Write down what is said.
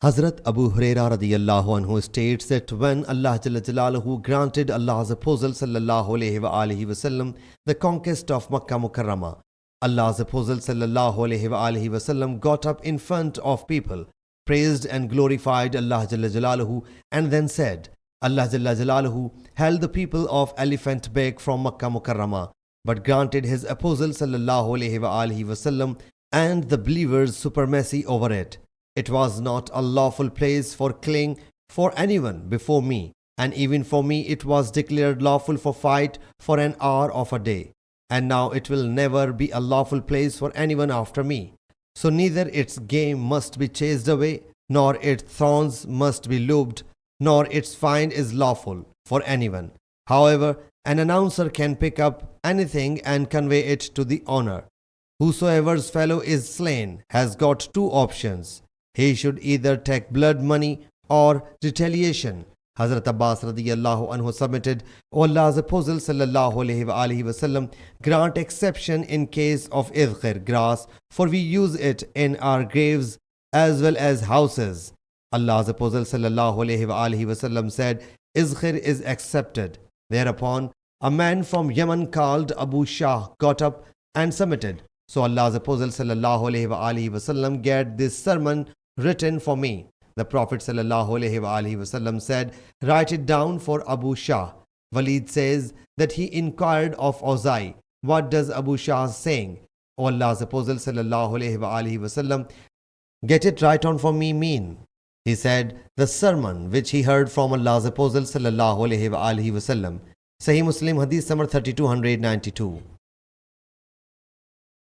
Hazrat Abu Huraira radiyallahu anhu states that when Allah Jalla Jalaluhu granted Allah's Apostle sallallahu alayhi wa alihi wasallam the conquest of Makkah Mukarramah, Allah's Apostle sallallahu alayhi wa alihi wasallam got up in front of people, praised and glorified Allah Jalla Jalaluhu, and then said, Allah Jalla Jalaluhu held the people of Elephant Beg from Makkah Mukarramah, but granted His Apostle sallallahu alayhi wa alihi wasallam and the believers supremacy over it. It was not a lawful place for killing for anyone before me, and even for me it was declared lawful for fight for an hour of a day. And now it will never be a lawful place for anyone after me. So neither its game must be chased away, nor its thorns must be looped, nor its find is lawful for anyone. However, an announcer can pick up anything and convey it to the owner. Whosoever's fellow is slain has got two options. He should either take blood money or retaliation. Hazrat Abbas radiyallahu anhu submitted, O Allah's Apostle sallallahu alayhi wa alihi wasallam, grant exception in case of idkhir, grass, for we use it in our graves as well as houses. Allah's Apostle sallallahu alayhi wa alihi wasallam said, idkhir is accepted. Thereupon, a man from Yemen called Abu Shah got up and submitted. So Allah's Apostle sallallahu alayhi wa alihi wasallam get this sermon written for me. The Prophet sallallahu alayhi wa alihi wasallam said, write it down for Abu Shah. Walid says that he inquired of Awza'i, what does Abu Shah saying? O Allah's Apostle sallallahu alayhi wa alihi wasallam, get it right on for me mean? He said, the sermon which he heard from Allah's Apostle sallallahu alayhi wa alihi wasallam. Sahih Muslim Hadees number 3292.